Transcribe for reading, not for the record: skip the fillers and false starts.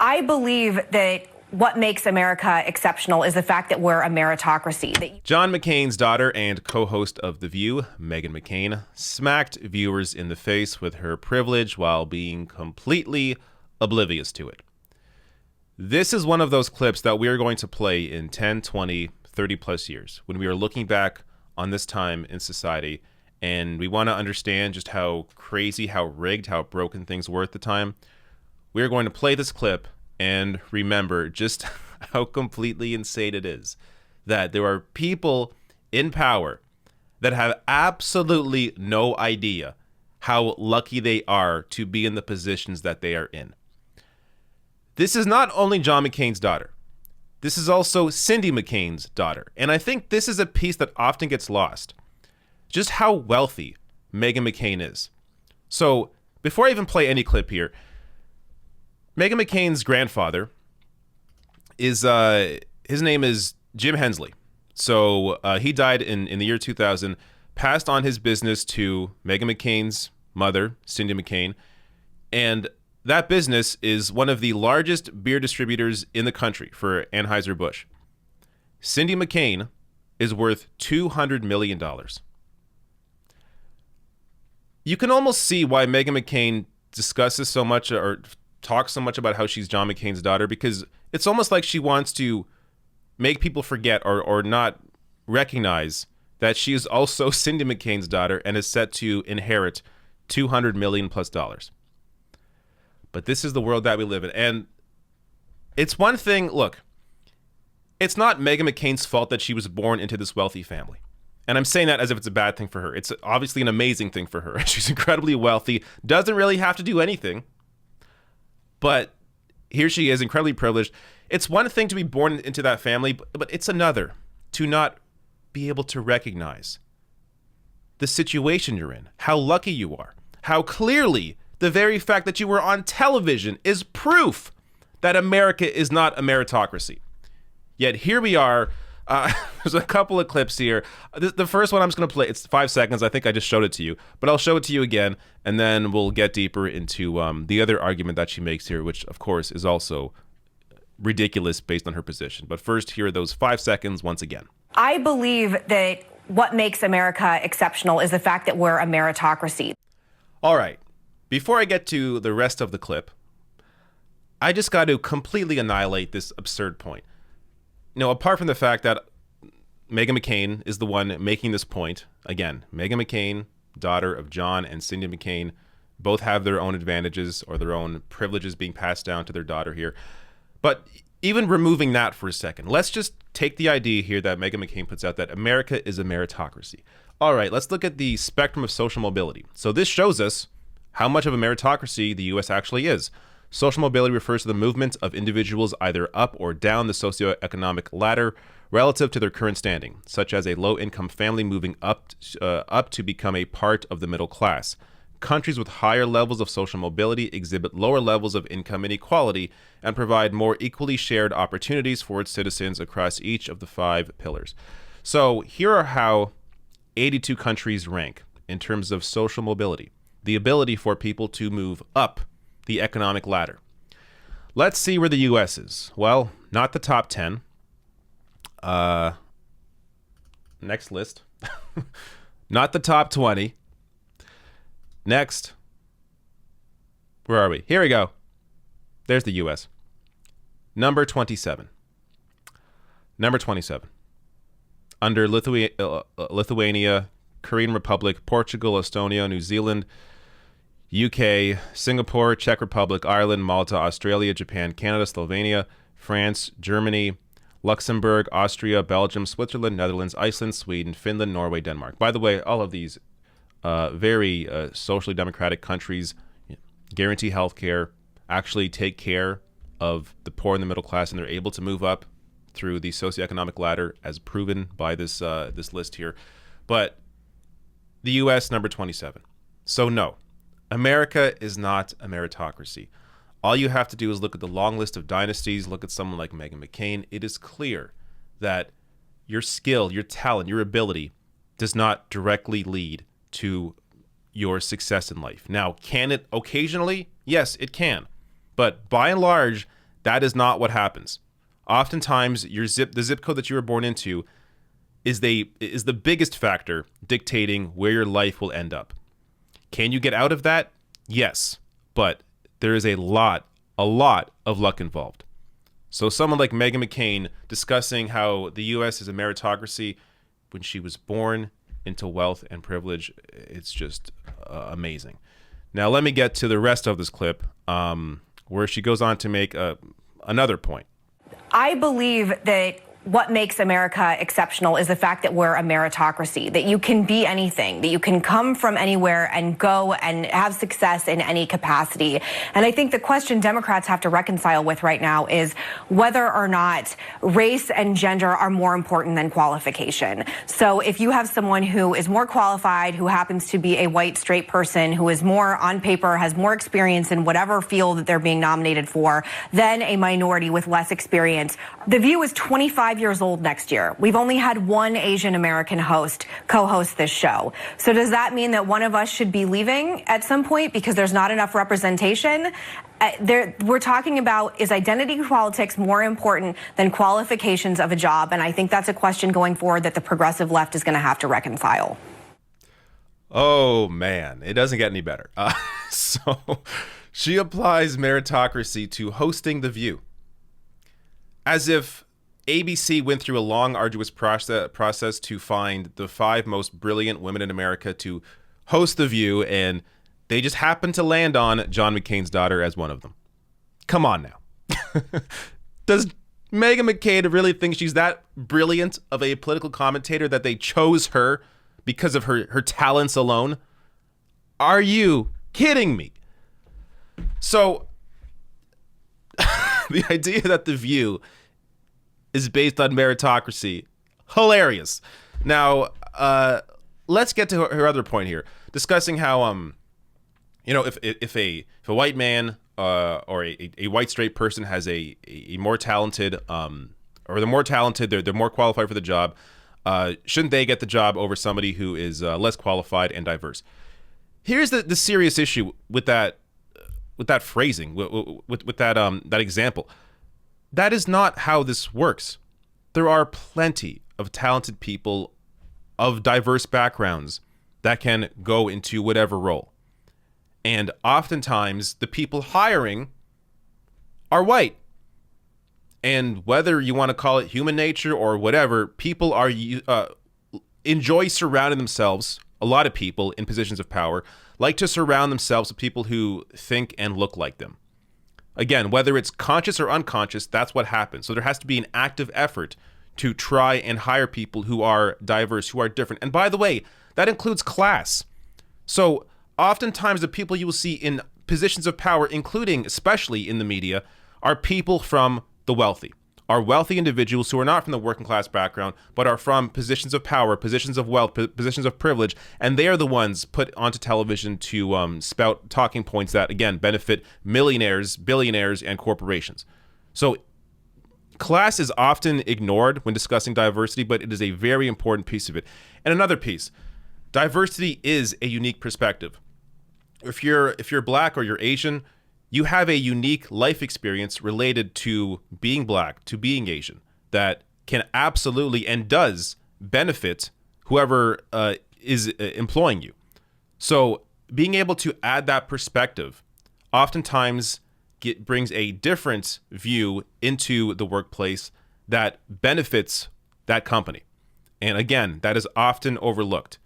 I believe that what makes America exceptional is the fact that we're a meritocracy. John McCain's daughter and co-host of The View, Meghan McCain, smacked viewers in the face with her privilege while being completely oblivious to it. This is one of those clips that we are going to play in 10, 20, 30 plus years when we are looking back on this time in society and we want to understand just how crazy, how rigged, how broken things were at the time. We are going to play this clip and remember just how completely insane it is that there are people in power that have absolutely no idea how lucky they are to be in the positions that they are in. This is not only John McCain's daughter. This is also Cindy McCain's daughter. And I think this is a piece that often gets lost. Just how wealthy Meghan McCain is. So before I even play any clip here, Meghan McCain's grandfather is, his name is Jim Hensley. So he died in the year 2000, passed on his business to Meghan McCain's mother, Cindy McCain. And that business is one of the largest beer distributors in the country for Anheuser-Busch. Cindy McCain is worth $200 million. You can almost see why Meghan McCain discusses so much or talks so much about how she's John McCain's daughter, because it's almost like she wants to make people forget or not recognize that she is also Cindy McCain's daughter and is set to inherit $200 million plus. But this is the world that we live in. And it's one thing, look, it's not Meghan McCain's fault that she was born into this wealthy family. And I'm saying that as if it's a bad thing for her. It's obviously an amazing thing for her. She's incredibly wealthy, doesn't really have to do anything. But here she is, incredibly privileged. It's one thing to be born into that family, but it's another to not be able to recognize the situation you're in, how lucky you are, how clearly the very fact that you were on television is proof that America is not a meritocracy. Yet here we are. There's a couple of clips here. The first one I'm just going to play. It's 5 seconds. I think I just showed it to you, but I'll show it to you again, and then we'll get deeper into the other argument that she makes here, which, of course, is also ridiculous based on her position. But first, here are those 5 seconds once again. I believe that what makes America exceptional is the fact that we're a meritocracy. All right. Before I get to the rest of the clip, I just got to completely annihilate this absurd point. You know, apart from the fact that Meghan McCain is the one making this point, again, Meghan McCain, daughter of John and Cindy McCain, both have their own advantages or their own privileges being passed down to their daughter here. But even removing that for a second, let's just take the idea here that Meghan McCain puts out that America is a meritocracy. All right, let's look at the spectrum of social mobility. So this shows us how much of a meritocracy the U.S. actually is. Social mobility refers to the movement of individuals either up or down the socioeconomic ladder relative to their current standing, such as a low-income family moving up to become a part of the middle class. Countries with higher levels of social mobility exhibit lower levels of income inequality and provide more equally shared opportunities for its citizens across each of the 5 pillars. So here are how 82 countries rank in terms of social mobility, the ability for people to move up the economic ladder. Let's see where the U.S. is. Well, not the top 10. Next list. Not the top 20. Next. Where are we? Here we go. There's the U.S. Number 27. Number 27. Under Lithuania, Korean Republic, Portugal, Estonia, New Zealand, UK, Singapore, Czech Republic, Ireland, Malta, Australia, Japan, Canada, Slovenia, France, Germany, Luxembourg, Austria, Belgium, Switzerland, Netherlands, Iceland, Sweden, Finland, Norway, Denmark. By the way, all of these very socially democratic countries guarantee health care, actually take care of the poor and the middle class, and they're able to move up through the socioeconomic ladder as proven by this list here. But the U.S., number 27. So no. America is not a meritocracy. All you have to do is look at the long list of dynasties, look at someone like Meghan McCain. It is clear that your skill, your talent, your ability does not directly lead to your success in life. Now, can it occasionally? Yes, it can. But by and large, That is not what happens. Oftentimes, the zip code that you were born into is the biggest factor dictating where your life will end up. Can you get out of that? Yes, but there is a lot of luck involved. So someone like Meghan McCain discussing how the U.S. is a meritocracy when she was born into wealth and privilege, it's just amazing. Now let me get to the rest of this clip, where she goes on to make another point. I believe that what makes America exceptional is the fact that we're a meritocracy, that you can be anything, that you can come from anywhere and go and have success in any capacity. And I think the question Democrats have to reconcile with right now is whether or not race and gender are more important than qualification. So if you have someone who is more qualified, who happens to be a white, straight person, who is more on paper, has more experience in whatever field that they're being nominated for, than a minority with less experience. The View is 25 years old next year. We've only had one Asian American co-host this show. So does that mean that one of us should be leaving at some point because there's not enough representation? We're talking about, is identity politics more important than qualifications of a job? And I think that's a question going forward that the progressive left is going to have to reconcile. Oh, man, it doesn't get any better. So she applies meritocracy to hosting The View, as if ABC went through a long, arduous process to find the 5 most brilliant women in America to host The View, and they just happened to land on John McCain's daughter as one of them. Come on now. Does Meghan McCain really think she's that brilliant of a political commentator that they chose her because of her talents alone? Are you kidding me? So the idea that The View is based on meritocracy, hilarious. Now, let's get to her other point here, discussing how if a white man or a white straight person has a more talented or they're more talented, they're more qualified for the job, shouldn't they get the job over somebody who is less qualified and diverse? Here's the serious issue with that phrasing, with that example. That is not how this works. There are plenty of talented people of diverse backgrounds that can go into whatever role. And oftentimes, the people hiring are white. And whether you want to call it human nature or whatever, people are enjoy surrounding themselves, a lot of people in positions of power, like to surround themselves with people who think and look like them. Again, whether it's conscious or unconscious, that's what happens. So there has to be an active effort to try and hire people who are diverse, who are different. And by the way, that includes class. So oftentimes the people you will see in positions of power, including especially in the media, are people from the wealthy, are wealthy individuals who are not from the working class background, but are from positions of power, positions of wealth, positions of privilege, and they are the ones put onto television to spout talking points that, again, benefit millionaires, billionaires, and corporations. So class is often ignored when discussing diversity, but it is a very important piece of it. And another piece, diversity is a unique perspective. If you're black or you're Asian, you have a unique life experience related to being black, to being Asian, that can absolutely and does benefit whoever is employing you. So being able to add that perspective oftentimes brings a different view into the workplace that benefits that company. And again, that is often overlooked.